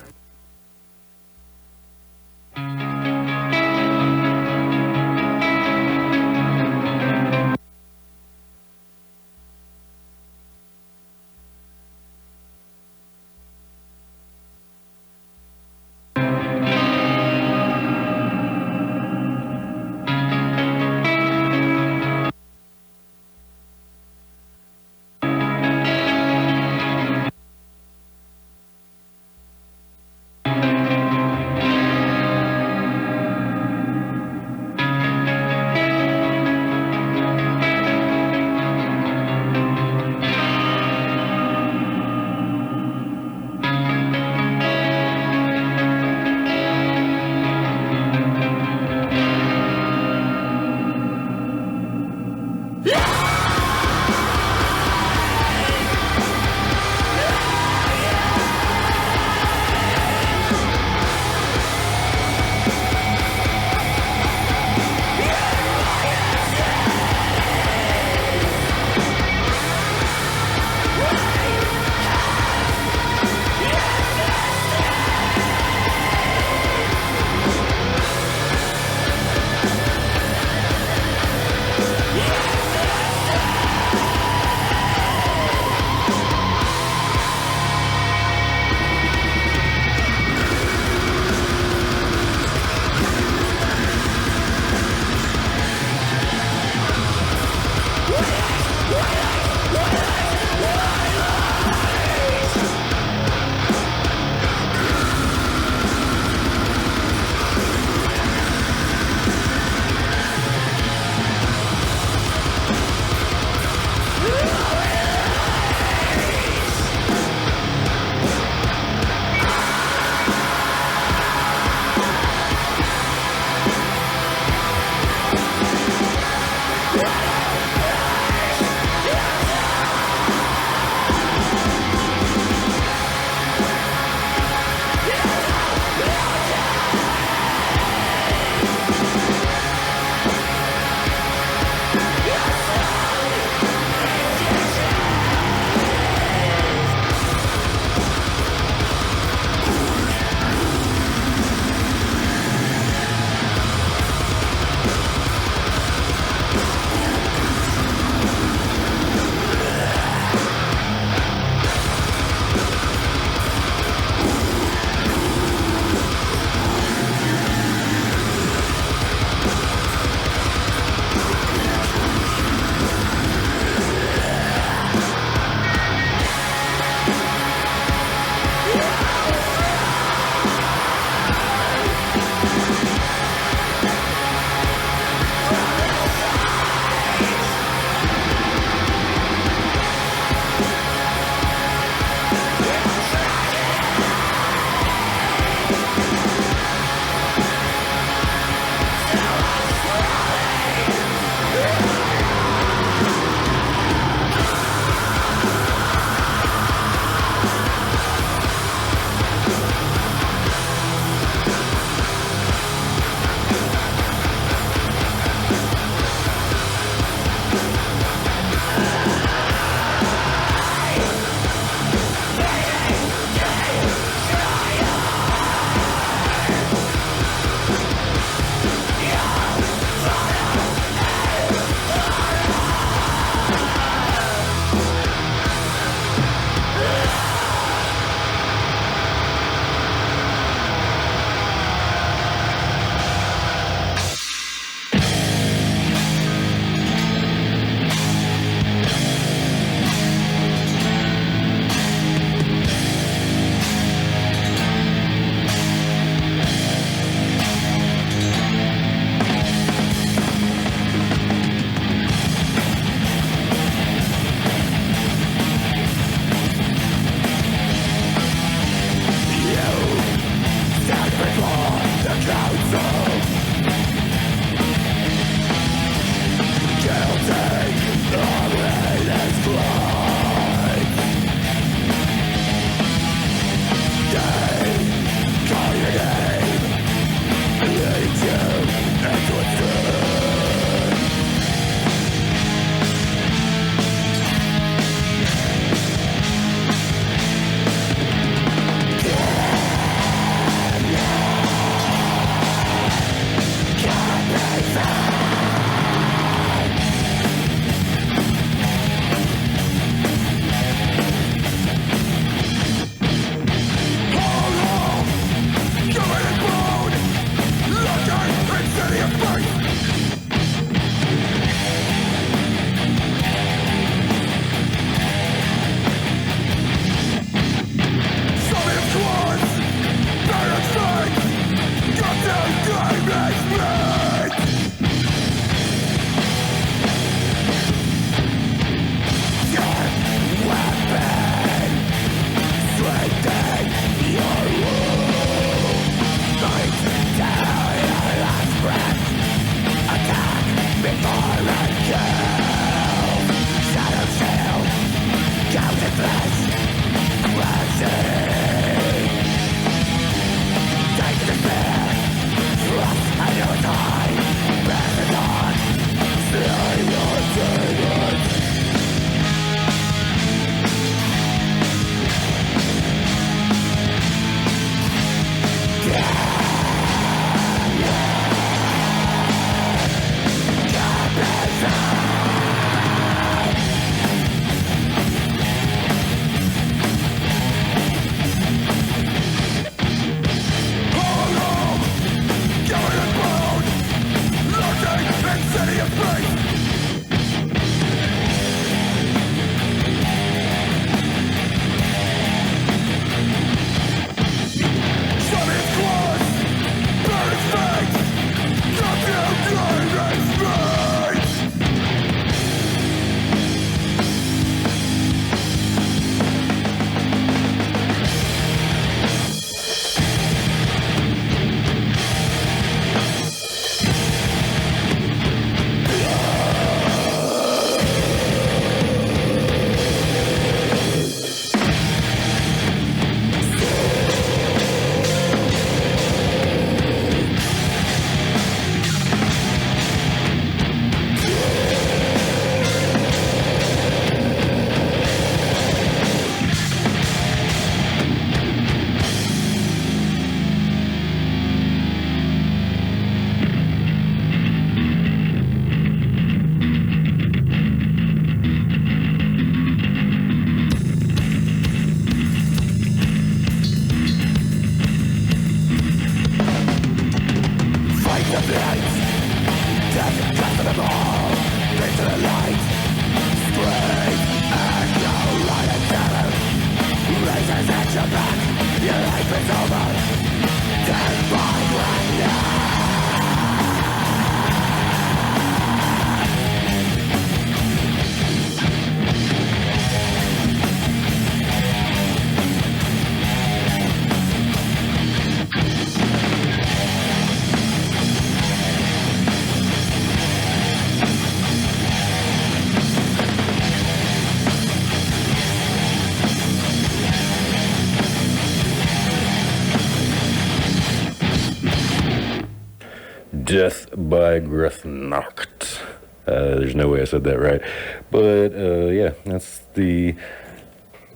Deth by Grothnacht. There's no way I said that right. But, yeah, that's the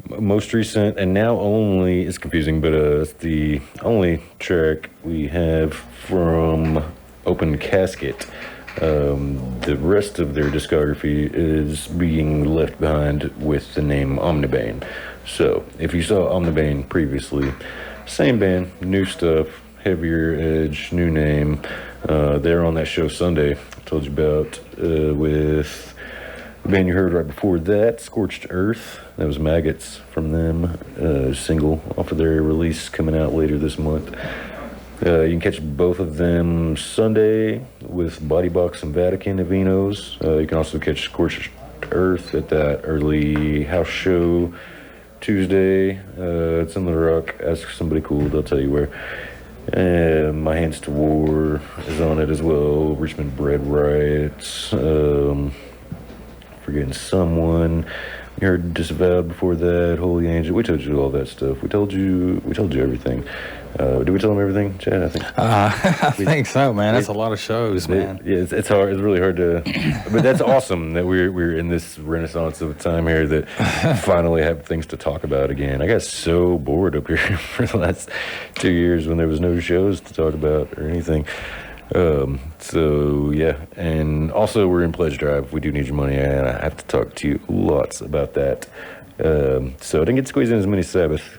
most recent, and now only, it's confusing, but it's the only track we have from Open Casket. The rest of their discography is being left behind with the name Omnibane. So, if you saw Omnibane previously, same band, new stuff, heavier edge, new name. They're on that show Sunday I told you about, with the band you heard right before that, Scorched Earth. That was Maggots from them, single off of their release coming out later this month. You can catch both of them Sunday with Body Box and Vatican at Vino's. You can also catch Scorched Earth at that early house show Tuesday. It's in Little Rock. Ask somebody cool, they'll tell you where. My Hands to War is on it as well. Richmond Bread Riots. Forgetting someone. You heard Disavowed before that. Holy Angel. We told you all that stuff. We told you everything. Did we tell them everything, Chad? I think. I think so, man. That's a lot of shows, man. Yeah, it's hard. It's really hard to. But that's awesome that we're in this renaissance of time here that finally have things to talk about again. I got so bored up here for the last 2 years when there was no shows to talk about or anything. So yeah, and also we're in Pledge Drive. We do need your money, and I have to talk to you lots about that. So I didn't get to squeeze in as many Sabbath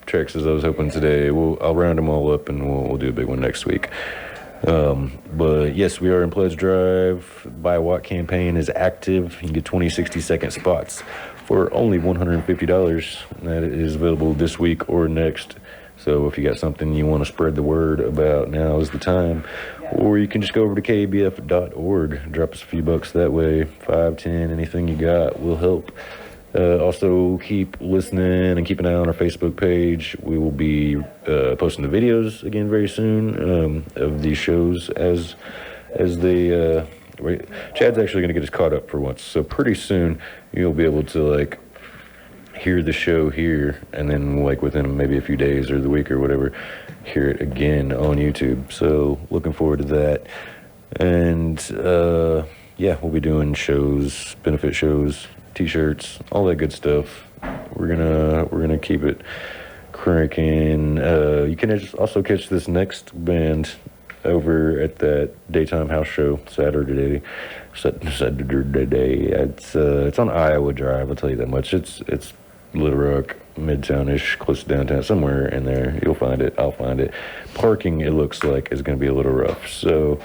tracks as I was hoping today. I'll round them all up, and we'll do a big one next week. But yes, we are in Pledge Drive. Buy a Watt campaign is active. You can get 20 60-second spots for only $150. That is available this week or next. So if you got something you want to spread the word about, now is the time. Or you can just go over to kbf.org. Drop us a few bucks that way. 5, 10, anything you got will help. Also, keep listening and keep an eye on our Facebook page. We will be posting the videos again very soon of these shows as they... Chad's actually going to get us caught up for once. So pretty soon, you'll be able to, hear the show here, and then within maybe a few days or the week or whatever, hear it again on YouTube. So looking forward to that. And yeah, we'll be doing shows, benefit shows, t-shirts, all that good stuff. We're gonna keep it cranking. You can also catch this next band over at that daytime house show Saturday. It's on Iowa Drive. I'll tell you that much. It's Little Rock, Midtown-ish, close to downtown, somewhere in there. You'll find it. I'll find it. Parking, it looks like, is going to be a little rough. So,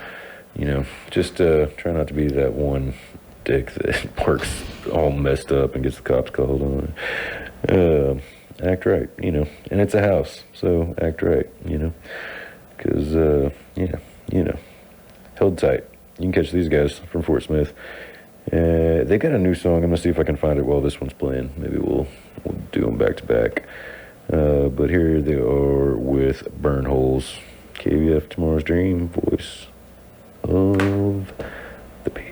you know, just try not to be that one dick that parks all messed up and gets the cops called on. Act right, you know. And it's a house, so act right, you know. Because, yeah, you know. Heldtight. You can catch these guys from Fort Smith. They got a new song. I'm going to see if I can find it while this one's playing. Maybe we'll do them back to back. But here they are with Burnholes. KBF Tomorrow's Dream, voice of the people.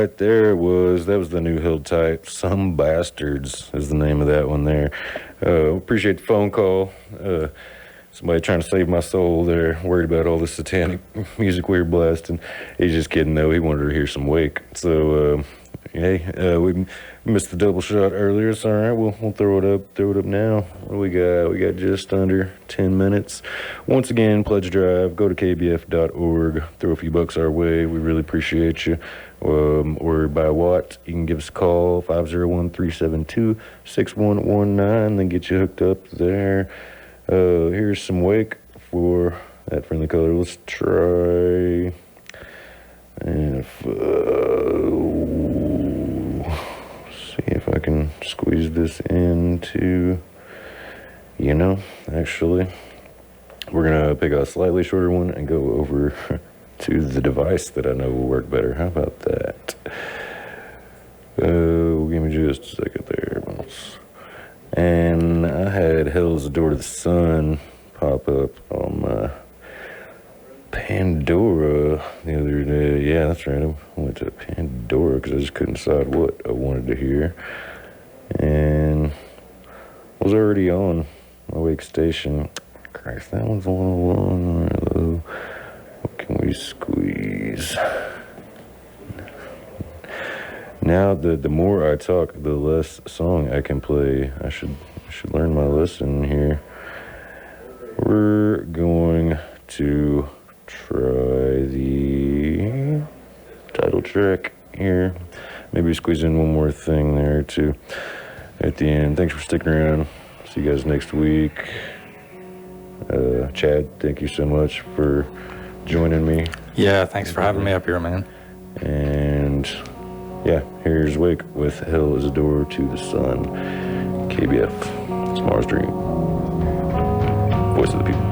right, there it was. That was the new Heldtight. Some Bastards is the name of that one there. Appreciate the phone call. Somebody trying to save my soul there, worried about all the satanic music we were blasting. He's just kidding, though. He wanted to hear some Wake. So, hey, we missed the double shot earlier. It's all right. We'll throw it up now. What do we got? We got just under 10 minutes. Once again, pledge drive. Go to kbf.org. Throw a few bucks our way. We really appreciate you. Or by what? You can give us a call, 501-372-6119. Then get you hooked up there. Here's some Wake for that friendly color. Let's try. And see if I can squeeze this into, actually, we're going to pick a slightly shorter one and go over to the device that I know will work better. How about that? Give me just a second there, boss. And I had Hell's Door to the Sun pop up on my Pandora the other day. Yeah, that's right. I went to Pandora because I just couldn't decide what I wanted to hear. And I was already on my Wake station. Christ, that one's a little long. Though. What can we squeeze? Now, the more I talk, the less song I can play. I should learn my lesson here. We're going to try the title track here. Maybe squeeze in one more thing there, too, at the end. Thanks for sticking around. See you guys next week. Chad, thank you so much for joining me. Yeah, thanks for having me up here, man. And yeah, here's Wake with Hell is a Door to the Sun. KBF, Tomorrow's Dream. Voice of the people.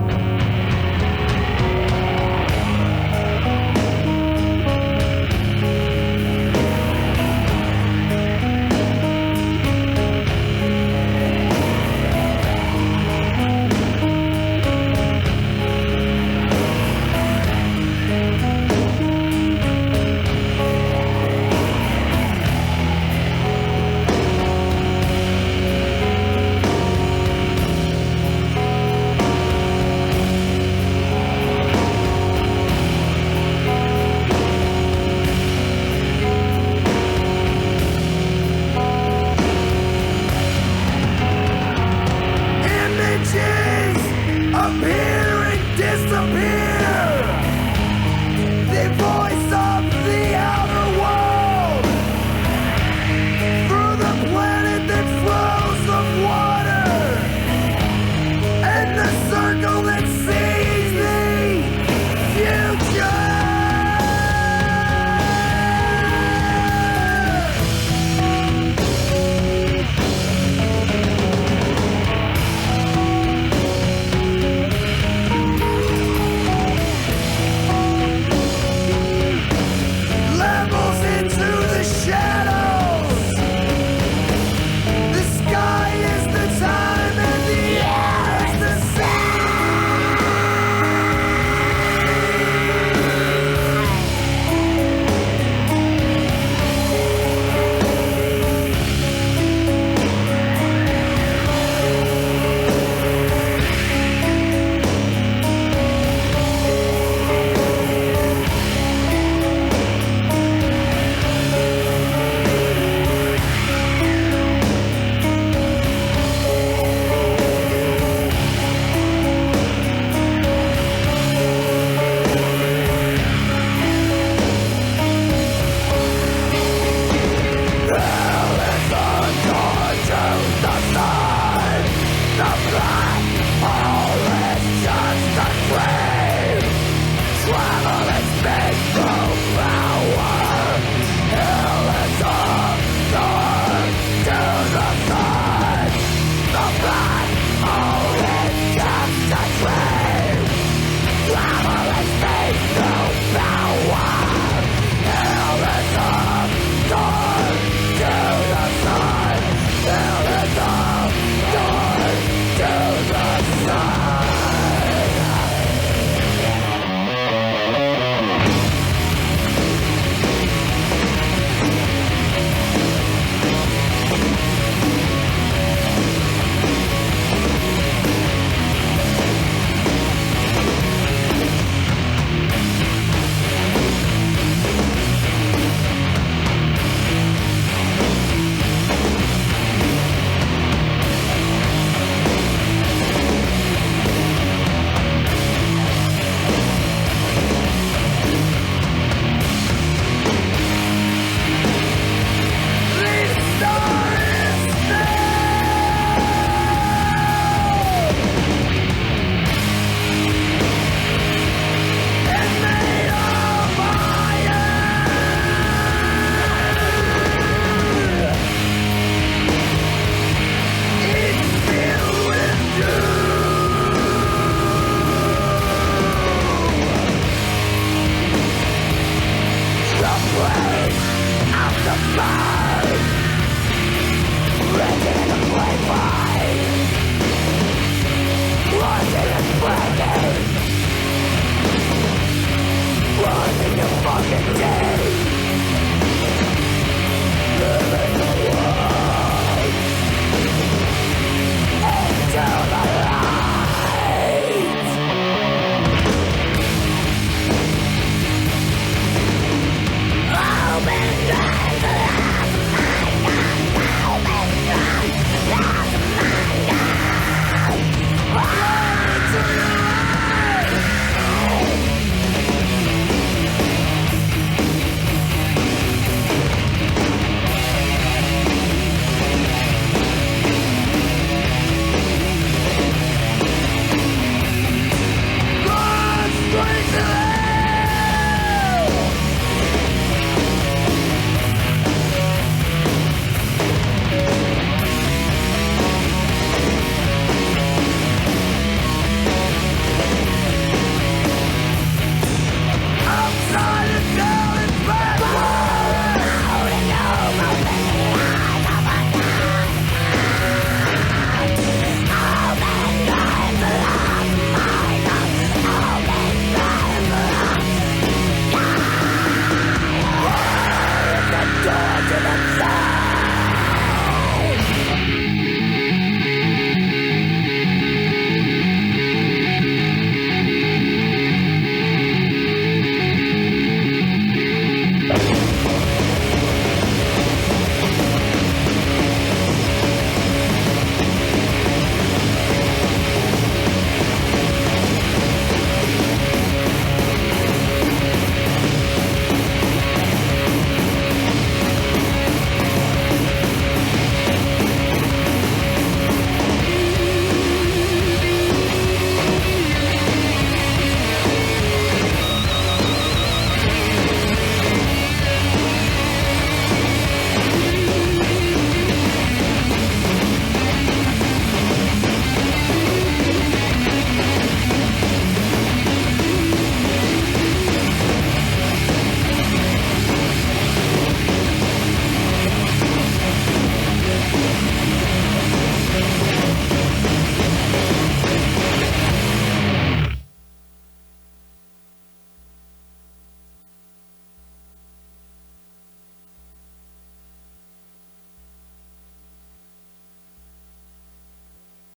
Breaking,